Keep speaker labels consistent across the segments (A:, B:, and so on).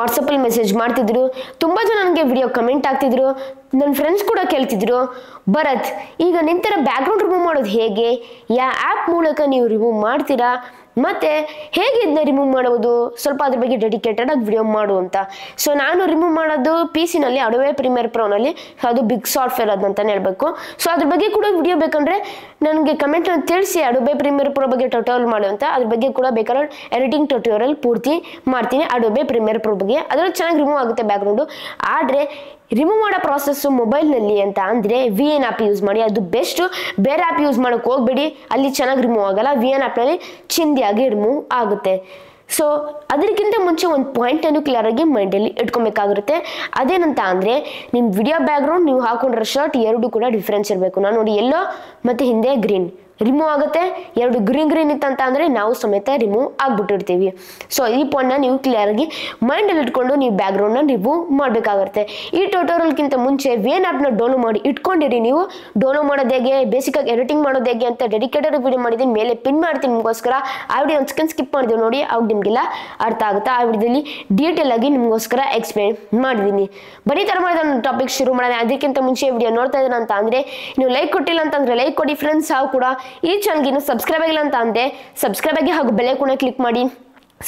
A: ವಾಟ್ಸಪ್ಪಲ್ಲಿ ಮೆಸೇಜ್ ಮಾಡ್ತಿದ್ರು, ತುಂಬ ಜನ ನನಗೆ ವಿಡಿಯೋ ಕಮೆಂಟ್ ಆಗ್ತಿದ್ರು, ನನ್ನ ಫ್ರೆಂಡ್ಸ್ ಕೂಡ ಕೇಳ್ತಿದ್ರು, ಭರತ್ ಈಗ ನಿಂತರ ಬ್ಯಾಕ್ಗ್ರೌಂಡ್ ರಿಮೂವ್ ಮಾಡೋದು ಹೇಗೆ, ಯಾವ ಆ್ಯಪ್ ಮೂಲಕ ನೀವು ರಿಮೂವ್ ಮಾಡ್ತೀರಾ, ಮತ್ತು ಹೇಗೆ ಇದನ್ನ ರಿಮೂವ್ ಮಾಡೋದು, ಸ್ವಲ್ಪ ಅದ್ರ ಬಗ್ಗೆ ಡೆಡಿಕೇಟೆಡ್ ಆಗಿ ವಿಡಿಯೋ ಮಾಡು ಅಂತ. ಸೊ ನಾನು ರಿಮೂವ್ ಮಾಡೋದು PC ನಲ್ಲಿ ಅಡೋಬೆ ಪ್ರೀಮಿಯರ್ ಪ್ರೋನಲ್ಲಿ, ಅದು ಬಿಗ್ ಸಾಫ್ಟ್ವೇರ್ ಅದಂತಾನೆ ಹೇಳ್ಬೇಕು. ಸೊ ಅದ್ರ ಬಗ್ಗೆ ಕೂಡ ವಿಡಿಯೋ ಬೇಕಂದ್ರೆ ನನಗೆ ಕಮೆಂಟ್ನ ತಿಳಿಸಿ, ಅಡೋಬೆ ಪ್ರೀಮಿಯರ್ ಪ್ರೋ ಬಗ್ಗೆ ಟ್ಯುಟೋರಿಯಲ್ ಮಾಡು ಅಂತ. ಅದ್ರ ಬಗ್ಗೆ ಕೂಡ ಬೇಕಾದ್ರೆ ಎಡಿಟಿಂಗ್ ಟ್ಯುಟೋರಿಯಲ್ ಪೂರ್ತಿ ಮಾಡ್ತೀನಿ ಅಡೋಬೆ ಪ್ರೀಮಿಯರ್ ಪ್ರೋ ಬಗ್ಗೆ. ಅದ್ರಲ್ಲಿ ಚೆನ್ನಾಗಿ ರಿಮೂವ್ ಆಗುತ್ತೆ ಬ್ಯಾಕ್ಗ್ರೌಂಡು. ಆದರೆ ರಿಮೂವ್ ಮಾಡೋ ಪ್ರಾಸೆಸ್ಸು ಮೊಬೈಲ್ನಲ್ಲಿ ಅಂತ ಅಂದರೆ VN ಆ್ಯಪ್ ಯೂಸ್ ಮಾಡಿ, ಅದು ಬೆಸ್ಟು. ಬೇರೆ ಆ್ಯಪ್ ಯೂಸ್ ಮಾಡೋಕ್ಕೆ ಹೋಗ್ಬೇಡಿ, ಅಲ್ಲಿ ಚೆನ್ನಾಗಿ ರಿಮೂವ್ ಆಗಲ್ಲ. VN ಆ್ಯಪ್ನಲ್ಲಿ ಚಿಂದಿಯಾಗಿ ರಿಮೂವ್ ಆಗುತ್ತೆ. ಸೊ ಅದಕ್ಕಿಂತ ಮುಂಚೆ ಒಂದು ಪಾಯಿಂಟನ್ನು ಕ್ಲಿಯರಾಗಿ ಮೈಂಡಲ್ಲಿ ಇಟ್ಕೊಬೇಕಾಗಿರುತ್ತೆ. ಅದೇನಂತ ಅಂದರೆ ನಿಮ್ಮ ವಿಡಿಯೋ ಬ್ಯಾಕ್ಗ್ರೌಂಡ್ ನೀವು ಹಾಕೊಂಡಿರೋ ಶರ್ಟ್ ಎರಡು ಕೂಡ ಡಿಫ್ರೆನ್ಸ್ ಇರಬೇಕು. ನಾನು ನೋಡಿ ಯೆಲ್ಲೋ ಮತ್ತು ಹಿಂದೆ ಗ್ರೀನ್ ರಿಮೂವ್ ಆಗುತ್ತೆ. ಎರಡು ಗ್ರೀನ್ ಇತ್ತಂತ ಅಂದರೆ ನಾವು ಸಮೇತ ರಿಮೂವ್ ಆಗಿಬಿಟ್ಟಿರ್ತೀವಿ. ಸೊ ಈ ಪಾಯಿಂಟ್ನ ನೀವು ಕ್ಲಿಯರಾಗಿ ಮೈಂಡಲ್ಲಿ ಇಟ್ಕೊಂಡು ನೀವು ಬ್ಯಾಕ್ಗ್ರೌಂಡ್ನ ರಿಮೂವ್ ಮಾಡಬೇಕಾಗುತ್ತೆ. ಈ ಟ್ಯುಟೋರಿಯಲ್ಗಿಂತ ಮುಂಚೆ VN ಆ್ಯಪ್ನ ಡೌನ್ಲೋಡ್ ಮಾಡಿ ಇಟ್ಕೊಂಡಿರಿ. ನೀವು ಡೌನ್ಲೋಡ್ ಮಾಡೋದು ಹೇಗೆ, ಬೇಸಿಕಾಗಿ ಎಡಿಟಿಂಗ್ ಮಾಡೋದು ಹೇಗೆ ಅಂತ ಡೆಡಿಕೇಟೆಡ್ ವಿಡಿಯೋ ಮಾಡಿದ್ದೀನಿ, ಮೇಲೆ ಪಿನ್ ಮಾಡ್ತೀನಿ ನಿಮಗೋಸ್ಕರ. ಆ ವಿಡಿಯೋ ಒಂದು ಸೆಕೆಂಡ್ ಸ್ಕಿಪ್ ಮಾಡಿದ್ದೀವಿ ನೋಡಿ, ಅವಾಗ ನಿಮಗೆಲ್ಲ ಅರ್ಥ ಆಗುತ್ತೆ. ಆ ವಿಡಿಯೋದಲ್ಲಿ ಡೀಟೇಲ್ ಆಗಿ ನಿಮಗೋಸ್ಕರ ಎಕ್ಸ್ಪ್ಲೇನ್ ಮಾಡಿದ್ದೀನಿ. ಬರೀ ಥರ ಮಾಡಿದ ನನ್ನ ಟಾಪಿಕ್ ಶುರು ಮಾಡೋಣ. ಅದಕ್ಕಿಂತ ಮುಂಚೆ ವಿಡಿಯೋ ನೋಡ್ತಾ ಇದ್ದೀರ ಅಂತ ಅಂದರೆ ನೀವು ಲೈಕ್ ಕೊಟ್ಟಿಲ್ಲ ಅಂತಂದರೆ ಲೈಕ್ ಕೊಡಿ ಫ್ರೆಂಡ್ಸ್. ಹಾಗೂ ಕೂಡ ಈ ಚಾನಲ್ಗೆ ಇನ್ನೂ ಸಬ್ಸ್ಕ್ರೈಬ್ ಆಗಿಲ್ಲ ಅಂತ ಅಂದರೆ ಸಬ್ಸ್ಕ್ರೈಬ್ ಆಗಿ, ಹಾಗೂ ಬೆಲ್ ಐಕಾನ್ ಕ್ಲಿಕ್ ಮಾಡಿ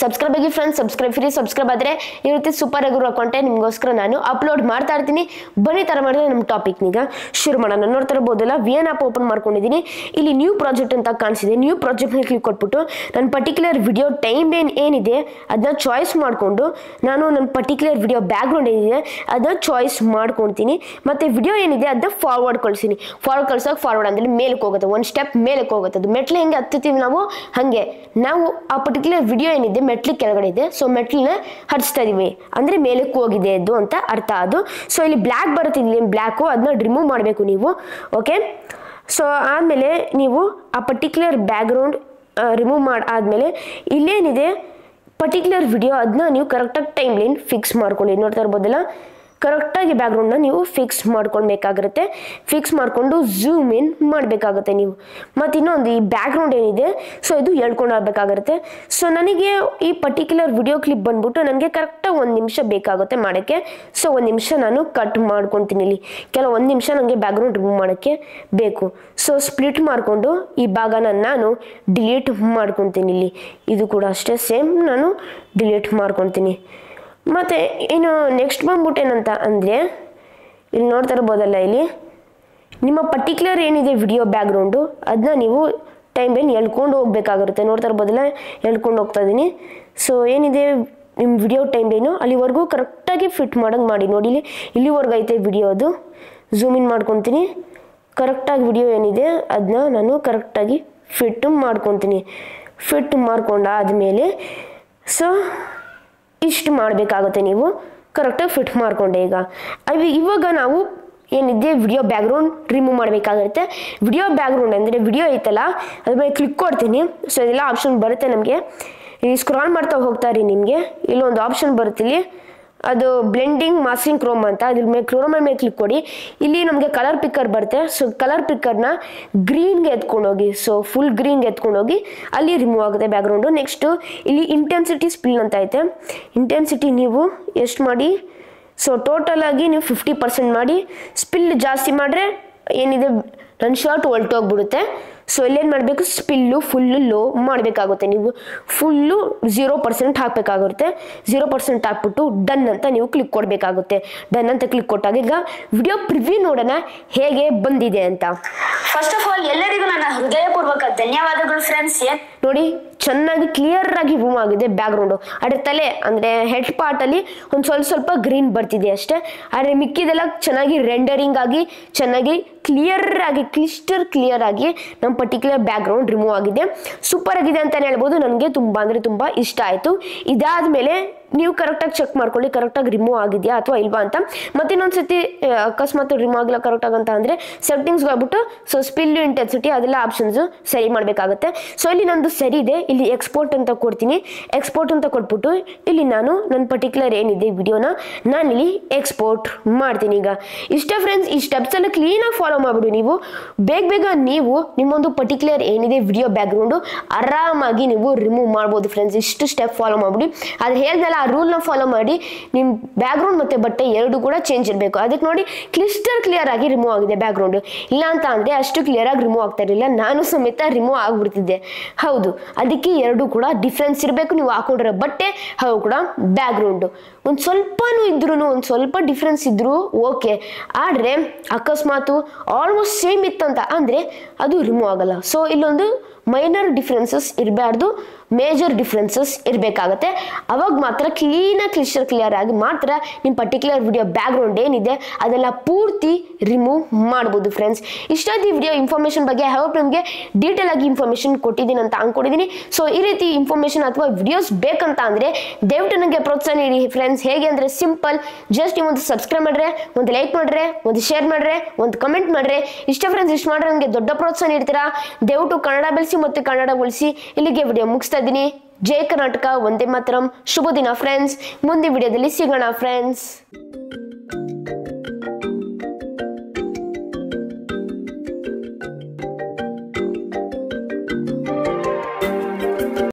A: ಸಬ್ಸ್ಕ್ರೈಬ್ ಆಗಿ ಫ್ರೆಂಡ್ಸ್. ಸಬ್ಸ್ಕ್ರೈಬ್ ಫ್ರೀ, ಸಬ್ಸ್ಕ್ರೈಬ್ ಆದರೆ ಈ ರೀತಿ ಸೂಪರ್ ಆಗಿರೋ ಕಾಂಟೆಂಟ್ ನಿಮಗೋಸ್ಕರ ನಾನು ಅಪ್ಲೋಡ್ ಮಾಡ್ತಾ ಇರ್ತೀನಿ. ಬನ್ನಿ ಥರ ಮಾಡಿದ್ರೆ ನಮ್ಮ ಟಾಪಿಕ್ನೀಗ ಶುರು ಮಾಡೋಣ. ನೋಡ್ತಾ ಇರ್ಬೋದಲ್ಲ, VN ಆ್ಯಪ್ ಓಪನ್ ಮಾಡ್ಕೊಂಡಿದ್ದೀನಿ. ಇಲ್ಲಿ ನ್ಯೂ ಪ್ರಾಜೆಕ್ಟ್ ಅಂತ ಕಾಣಿಸಿದೆ. ನ್ಯೂ ಪ್ರಾಜೆಕ್ಟ್ನಲ್ಲಿ ಕ್ಲಿಕ್ ಕೊಟ್ಬಿಟ್ಟು ನನ್ನ ಪರ್ಟಿಕ್ಯುಲರ್ ವಿಡಿಯೋ ಟೈಮ್ ಏನಿದೆ ಅದನ್ನ ಚಾಯ್ಸ್ ಮಾಡಿಕೊಂಡು ನಾನು ನನ್ನ ಪರ್ಟಿಕ್ಯುಲರ್ ವಿಡಿಯೋ ಬ್ಯಾಕ್ಗ್ರೌಂಡ್ ಏನಿದೆ ಅದನ್ನ ಚಾಯ್ಸ್ ಮಾಡ್ಕೊಳ್ತೀನಿ. ಮತ್ತು ವಿಡಿಯೋ ಏನಿದೆ ಅದನ್ನ ಫಾರ್ವರ್ಡ್ ಕಳಿಸ್ತೀನಿ. ಫಾರ್ವರ್ಡ್ ಫಾರ್ವರ್ಡ್ ಅಂದರೆ ಮೇಲಕ್ಕೆ ಹೋಗುತ್ತೆ, ಒಂದು ಸ್ಟೆಪ್ ಮೇಲಕ್ಕೆ ಹೋಗುತ್ತೆ. ಅದು ಮೆಟ್ಲು ಹೆಂಗೆ ಹತ್ತೀವಿ ನಾವು ಹಾಗೆ ನಾವು ಆ ಪರ್ಟಿಕ್ಯುಲರ್ ವಿಡಿಯೋ ಏನಿದೆ ಮೆಟ್ಲಿಗೆ ಕೆಳಗಡೆ ಇದೆ, ಸೊ ಮೆಟ್ಲನ್ನ ಹರಿಸ್ತಾ ಇದೀವಿ ಅಂದರೆ ಮೇಲಕ್ಕೆ ಹೋಗಿದೆ ಅದು ಅಂತ ಅರ್ಥ. ಅದು ಸೊ ಇಲ್ಲಿ ಬ್ಲ್ಯಾಕ್ ಬರುತ್ತೆ, ಇಲ್ಲಿ ಬ್ಲ್ಯಾಕು, ಅದನ್ನ ರಿಮೂವ್ ಮಾಡಬೇಕು ನೀವು. ಓಕೆ, ಸೊ ಆದಮೇಲೆ ನೀವು ಆ ಪರ್ಟಿಕ್ಯುಲರ್ ಬ್ಯಾಕ್ಗ್ರೌಂಡ್ ರಿಮೂವ್ ಆದಮೇಲೆ ಇಲ್ಲೇನಿದೆ ಪರ್ಟಿಕ್ಯುಲರ್ ವಿಡಿಯೋ ಅದನ್ನ ನೀವು ಕರೆಕ್ಟಾಗಿ ಟೈಮ್ ಲೈನ್ ಫಿಕ್ಸ್ ಮಾಡ್ಕೊಳ್ಳಿ. ನೋಡ್ತಾ ಇರ್ಬೋದಲ್ಲ, ಕರೆಕ್ಟಾಗಿ ಬ್ಯಾಕ್ಗ್ರೌಂಡ್ನ ನೀವು ಫಿಕ್ಸ್ ಮಾಡ್ಕೊಳ್ಬೇಕಾಗಿರುತ್ತೆ. ಫಿಕ್ಸ್ ಮಾಡಿಕೊಂಡು ಝೂಮ್ ಇನ್ ಮಾಡಬೇಕಾಗುತ್ತೆ ನೀವು. ಮತ್ತು ಇನ್ನೊಂದು ಈ ಬ್ಯಾಕ್ಗ್ರೌಂಡ್ ಏನಿದೆ ಸೊ ಇದು ಹೇಳ್ಕೊಂಡು ಹೋಗ್ಬೇಕಾಗಿರುತ್ತೆ. ಸೊ ನನಗೆ ಈ ಪರ್ಟಿಕ್ಯುಲರ್ ವಿಡಿಯೋ ಕ್ಲಿಪ್ ಬಂದ್ಬಿಟ್ಟು ನನಗೆ ಕರೆಕ್ಟಾಗಿ 1 ನಿಮಿಷ ಬೇಕಾಗುತ್ತೆ ಮಾಡೋಕ್ಕೆ. ಸೊ 1 ನಿಮಿಷ ನಾನು ಕಟ್ ಮಾಡ್ಕೊತೀನಿ. ಇಲ್ಲಿ ಕೆಲವು 1 ನಿಮಿಷ ನನಗೆ ಬ್ಯಾಕ್ಗ್ರೌಂಡ್ ರಿಮೂವ್ ಮಾಡೋಕ್ಕೆ ಬೇಕು. ಸೊ ಸ್ಪ್ಲಿಟ್ ಮಾಡಿಕೊಂಡು ಈ ಭಾಗನ ನಾನು ಡಿಲೀಟ್ ಮಾಡ್ಕೊತೀನಿ. ಇಲ್ಲಿ ಇದು ಕೂಡ ಅಷ್ಟೇ ಸೇಮ್, ನಾನು ಡಿಲೀಟ್ ಮಾಡ್ಕೊತೀನಿ. ಮತ್ತು ಇನ್ನು ನೆಕ್ಸ್ಟ್ ಬಂದ್ಬಿಟ್ಟು ಏನಂತ ಅಂದರೆ ಇಲ್ಲಿ ನೋಡ್ತಾ ಇರ್ಬೋದಲ್ಲ, ಇಲ್ಲಿ ನಿಮ್ಮ ಪರ್ಟಿಕ್ಯುಲರ್ ಏನಿದೆ ವಿಡಿಯೋ ಬ್ಯಾಕ್ಗ್ರೌಂಡು ಅದನ್ನ ನೀವು ಟೈಮ್ ಲೈನ್ ಎಳ್ಕೊಂಡು ಹೋಗ್ಬೇಕಾಗಿರುತ್ತೆ. ನೋಡ್ತಾ ಇರ್ಬೋದಲ್ಲ, ಎಳ್ಕೊಂಡು ಹೋಗ್ತಾ ಇದ್ದೀನಿ. ಸೊ ಏನಿದೆ ನಿಮ್ಮ ವಿಡಿಯೋ ಟೈಮ್ ಲೈನು ಅಲ್ಲಿವರೆಗೂ ಕರೆಕ್ಟಾಗಿ ಫಿಟ್ ಮಾಡೋಂಗೆ ಮಾಡಿ. ನೋಡಿ ಇಲ್ಲಿವರೆಗೂ ಐತೆ ವಿಡಿಯೋ, ಅದು ಝೂಮ್ ಇನ್ ಮಾಡ್ಕೊತೀನಿ. ಕರೆಕ್ಟಾಗಿ ವಿಡಿಯೋ ಏನಿದೆ ಅದನ್ನ ನಾನು ಕರೆಕ್ಟಾಗಿ ಫಿಟ್ ಮಾಡ್ಕೊತೀನಿ. ಫಿಟ್ ಮಾಡ್ಕೊಂಡಾದಮೇಲೆ ಸೊ ಇಷ್ಟು ಮಾಡಬೇಕಾಗುತ್ತೆ. ನೀವು ಕರೆಕ್ಟಾಗಿ ಫಿಟ್ ಮಾಡಿಕೊಂಡೆ. ಇವಾಗ ನಾವು ಏನಿದೆ ವಿಡಿಯೋ ಬ್ಯಾಕ್ಗ್ರೌಂಡ್ ರಿಮೂವ್ ಮಾಡಬೇಕಾಗುತ್ತೆ. ವಿಡಿಯೋ ಬ್ಯಾಕ್ಗ್ರೌಂಡ್ ಅಂದರೆ ವಿಡಿಯೋ ಐತಲ್ಲ ಅದ್ರ ಮೇಲೆ ಕ್ಲಿಕ್ ಕೊಡ್ತೀನಿ. ಸೊ ಇದೆಲ್ಲ ಆಪ್ಷನ್ ಬರುತ್ತೆ ನಮಗೆ. ಇಲ್ಲಿ ಸ್ಕ್ರಾಲ್ ಮಾಡ್ತಾ ಹೋಗ್ತಾ ಇರಿ, ನಿಮಗೆ ಇಲ್ಲೊಂದು ಆಪ್ಷನ್ ಬರುತ್ತೆ. ಇಲ್ಲಿ ಅದು ಬ್ಲೆಂಡಿಂಗ್ ಮಾಸ್ಕಿಂಗ್ ಕ್ರೋಮ್ ಅಂತ, ಅದ್ರ ಮೇಲೆ ಕ್ರೋಮ್ ಮೇಲೆ ಕ್ಲಿಕ್ ಕೊಡಿ. ಇಲ್ಲಿ ನಮಗೆ ಕಲರ್ ಪಿಕ್ಕರ್ ಬರುತ್ತೆ. ಸೊ ಕಲರ್ ಪಿಕ್ಕರ್ನ ಗ್ರೀನ್ಗೆ ಎತ್ಕೊಂಡೋಗಿ, ಸೊ ಫುಲ್ ಗ್ರೀನ್ಗೆ ಎತ್ಕೊಂಡೋಗಿ ಅಲ್ಲಿ ರಿಮೂವ್ ಆಗುತ್ತೆ ಬ್ಯಾಕ್ಗ್ರೌಂಡು. ನೆಕ್ಸ್ಟು ಇಲ್ಲಿ ಇಂಟೆನ್ಸಿಟಿ ಸ್ಪಿಲ್ ಅಂತ ಐತೆ. ಇಂಟೆನ್ಸಿಟಿ ನೀವು ಎಷ್ಟು ಮಾಡಿ, ಸೊ ಟೋಟಲಾಗಿ ನೀವು 50% ಮಾಡಿ. ಸ್ಪಿಲ್ ಜಾಸ್ತಿ ಮಾಡಿದ್ರೆ ಏನಿದೆ ನನ್ನ ಶರ್ಟ್ ಹೊಲ್ಟೋಗ್ಬಿಡುತ್ತೆ. ಸೊ ಇಲ್ಲೇನು ಮಾಡಬೇಕು, ಸ್ಪಿಲ್ಲು ಫುಲ್ಲು ಲೋ ಮಾಡಬೇಕಾಗುತ್ತೆ. ನೀವು ಫುಲ್ಲು 0% ಹಾಕಬೇಕಾಗುತ್ತೆ. 0% ಹಾಕ್ಬಿಟ್ಟು ಡನ್ ಅಂತ ನೀವು ಕ್ಲಿಕ್ ಕೊಡಬೇಕಾಗುತ್ತೆ. ಡನ್ ಅಂತ ಕ್ಲಿಕ್ ಕೊಟ್ಟಾಗ ಈಗ ವಿಡಿಯೋ ಪ್ರಿವ್ಯೂ ನೋಡೋಣ ಹೇಗೆ ಬಂದಿದೆ ಅಂತ.
B: ಫಸ್ಟ್ ಆಫ್ ಆಲ್ ಎಲ್ಲರಿಗೂ ನನ್ನ ಹೃದಯಪೂರ್ವಕ ಧನ್ಯವಾದಗಳು ಫ್ರೆಂಡ್ಸ್.
A: ನೋಡಿ ಚೆನ್ನಾಗಿ ಕ್ಲಿಯರ್ ಆಗಿ ರಿಮೂವ್ ಆಗಿದೆ ಬ್ಯಾಕ್ಗ್ರೌಂಡು. ಆದರೆ ತಲೆ ಅಂದರೆ ಹೆಡ್ ಪಾರ್ಟಲ್ಲಿ ಒಂದು ಸ್ವಲ್ಪ ಗ್ರೀನ್ ಬರ್ತಿದೆ ಅಷ್ಟೇ. ಆದರೆ ಮಿಕ್ಕಿದೆಲ್ಲ ಚೆನ್ನಾಗಿ ರೆಂಡರಿಂಗ್ ಆಗಿ ಚೆನ್ನಾಗಿ ಕ್ಲಿಯರ್ ಆಗಿ ಕ್ಲಿಯರ್ ಆಗಿ ನಮ್ಮ ಪರ್ಟಿಕ್ಯುಲರ್ ಬ್ಯಾಕ್ಗ್ರೌಂಡ್ ರಿಮೂವ್ ಆಗಿದೆ. ಸೂಪರ್ ಆಗಿದೆ ಅಂತಲೇ ಹೇಳ್ಬೋದು. ನನಗೆ ತುಂಬ ಅಂದರೆ ತುಂಬ ಇಷ್ಟ ಆಯಿತು. ಇದಾದಮೇಲೆ ನೀವು ಕರೆಕ್ಟಾಗಿ ಚೆಕ್ ಮಾಡ್ಕೊಳ್ಳಿ ಕರೆಕ್ಟಾಗಿ ರಿಮೂವ್ ಆಗಿದೆಯಾ ಅಥವಾ ಇಲ್ವಾ ಅಂತ. ಮತ್ತೆ ಇನ್ನೊಂದು ಸತಿ ಅಕಸ್ಮಾತ್ ರಿಮೂವ್ ಆಗಿಲ್ಲ ಕರೆಕ್ಟಾಗಿ ಅಂತ ಅಂದರೆ ಸೆಟ್ಟಿಂಗ್ಸ್ಗೆ ಹೋಗ್ಬಿಟ್ಟು ಸೊ ಸ್ಪಿಲ್ ಇಂಟೆನ್ಸಿಟಿ ಅದೆಲ್ಲ ಆಪ್ಷನ್ಸು ಸರಿ ಮಾಡಬೇಕಾಗುತ್ತೆ. ಸೊ ಇಲ್ಲಿ ನಂದು ಸರಿ ಇದೆ. ಇಲ್ಲಿ ಎಕ್ಸ್ಪೋರ್ಟ್ ಅಂತ ಕೊಡ್ತೀನಿ. ಎಕ್ಸ್ಪೋರ್ಟ್ ಅಂತ ಕೊಟ್ಬಿಟ್ಟು ಇಲ್ಲಿ ನಾನು ನನ್ನ ಪರ್ಟಿಕ್ಯುಲರ್ ಏನಿದೆ ವಿಡಿಯೋನ ನಾನಿಲ್ಲಿ ಎಕ್ಸ್ಪೋರ್ಟ್ ಮಾಡ್ತೀನಿ. ಈಗ ಇಷ್ಟ ಫ್ರೆಂಡ್ಸ್, ಈ ಸ್ಟೆಪ್ಸ್ ಎಲ್ಲ ಕ್ಲೀನಾಗಿ ಫಾಲೋ ಮಾಡಿಬಿಡಿ. ನೀವು ಬೇಗ ನೀವು ನಿಮ್ಮೊಂದು ಪರ್ಟಿಕ್ಯುಲರ್ ಏನಿದೆ ವಿಡಿಯೋ ಬ್ಯಾಕ್ಗ್ರೌಂಡು ಆರಾಮಾಗಿ ನೀವು ರಿಮೂವ್ ಮಾಡ್ಬೋದು ಫ್ರೆಂಡ್ಸ್. ಇಷ್ಟು ಸ್ಟೆಪ್ ಫಾಲೋ ಮಾಡ್ಬಿಡಿ. ಅದು ಹೇಳ್ದಲ್ಲ ಆ ರೂಲ್ನ ಫಾಲೋ ಮಾಡಿ ನಿಮ್ಮ ಬ್ಯಾಕ್ಗ್ರೌಂಡ್ ಮತ್ತು ಬಟ್ಟೆ ಎರಡು ಕೂಡ ಚೇಂಜ್ ಇರಬೇಕು. ಅದಕ್ಕೆ ನೋಡಿ ಕ್ಲಿಯರ್ ಆಗಿ ರಿಮೂವ್ ಆಗಿದೆ ಬ್ಯಾಕ್ಗ್ರೌಂಡು. ಇಲ್ಲ ಅಂತ ಅಂದರೆ ಅಷ್ಟು ಕ್ಲಿಯರಾಗಿ ರಿಮೂವ್ ಆಗ್ತಾ ಇರಲಿಲ್ಲ, ನಾನು ಸಮೇತ ರಿಮೂವ್ ಆಗಿಬಿಡ್ತಿದ್ದೆ. ಹೌದು, ಅದಕ್ಕೆ ಎರಡು ಕೂಡ ಡಿಫ್ರೆನ್ಸ್ ಇರಬೇಕು. ನೀವು ಹಾಕೊಂಡಿರೋ ಬಟ್ಟೆ ಹಾಗೂ ಕೂಡ ಬ್ಯಾಕ್ಗ್ರೌಂಡು ಒಂದು ಸ್ವಲ್ಪನೂ ಇದ್ರೂ, ಒಂದು ಸ್ವಲ್ಪ ಡಿಫ್ರೆನ್ಸ್ ಇದ್ರೂ ಓಕೆ. ಆದರೆ ಅಕಸ್ಮಾತು ಆಲ್ಮೋಸ್ಟ್ ಸೇಮ್ ಇತ್ತಂತ ಅಂದರೆ ಅದು ರಿಮೂವ್ ಆಗಲ್ಲ. ಸೊ ಇಲ್ಲೊಂದು ಮೈನರ್ ಡಿಫ್ರೆನ್ಸಸ್ ಇರಬಾರ್ದು, ಮೇಜರ್ ಡಿಫ್ರೆನ್ಸಸ್ ಇರಬೇಕಾಗತ್ತೆ. ಅವಾಗ ಮಾತ್ರ ಕ್ಲಿಯರ್ ಆಗಿ ಮಾತ್ರ ನಿಮ್ಮ ಪರ್ಟಿಕ್ಯುಲರ್ ವಿಡಿಯೋ ಬ್ಯಾಕ್ಗ್ರೌಂಡ್ ಏನಿದೆ ಅದೆಲ್ಲ ಪೂರ್ತಿ ರಿಮೂವ್ ಮಾಡ್ಬೋದು ಫ್ರೆಂಡ್ಸ್. ಇಷ್ಟಾದ ಈ ವಿಡಿಯೋ ಇನ್ಫಾರ್ಮೇಷನ್ ಬಗ್ಗೆ ಹೋಪ್ ನಿಮಗೆ ಡೀಟೇಲ್ ಆಗಿ ಇನ್ಫಾರ್ಮೇಷನ್ ಕೊಟ್ಟಿದ್ದೀನಿ ಅಂತ ಅಂದ್ಕೊಂಡಿದ್ದೀನಿ. ಸೊ ಈ ರೀತಿ ಇನ್ಫಾರ್ಮೇಷನ್ ಅಥವಾ ವಿಡಿಯೋಸ್ ಬೇಕಂತ ಅಂದರೆ ದಯವಿಟ್ಟು ನನಗೆ ಪ್ರೋತ್ಸಾಹ ನೀಡಿ ಫ್ರೆಂಡ್ಸ್. ಹೇಗೆ ಅಂದರೆ ಸಿಂಪಲ್, ಜಸ್ಟ್ ನೀವು ಒಂದು ಸಬ್ಸ್ಕ್ರೈಬ್ ಮಾಡ್ರೆ, ಒಂದು ಲೈಕ್ ಮಾಡ್ರೆ, ಒಂದು ಶೇರ್ ಮಾಡ್ರೆ, ಒಂದು ಕಮೆಂಟ್ ಮಾಡ್ರೆ, ಇಷ್ಟ ಫ್ರೆಂಡ್ಸ್. ಇಷ್ಟು ಮಾಡ್ರೆ ನನಗೆ ದೊಡ್ಡ ಪ್ರೋತ್ಸಾಹ ನೀಡ್ತೀರಾ. ದಯವಿಟ್ಟು ಕನ್ನಡ ಬೆಳೆಸಿ ಮತ್ತು ಕನ್ನಡ ಉಳಿಸಿ. ಇಲ್ಲಿಗೆ ವಿಡಿಯೋ ಮುಗಿಸ್ತಾ ಇದ್ದೀನಿ. ಜೈ ಕರ್ನಾಟಕ, ವಂದೇ ಮಾತರಂ. ಶುಭ ದಿನ ಫ್ರೆಂಡ್ಸ್. ಮುಂದಿನ ವಿಡಿಯೋದಲ್ಲಿ ಸಿಗೋಣ ಫ್ರೆಂಡ್ಸ್.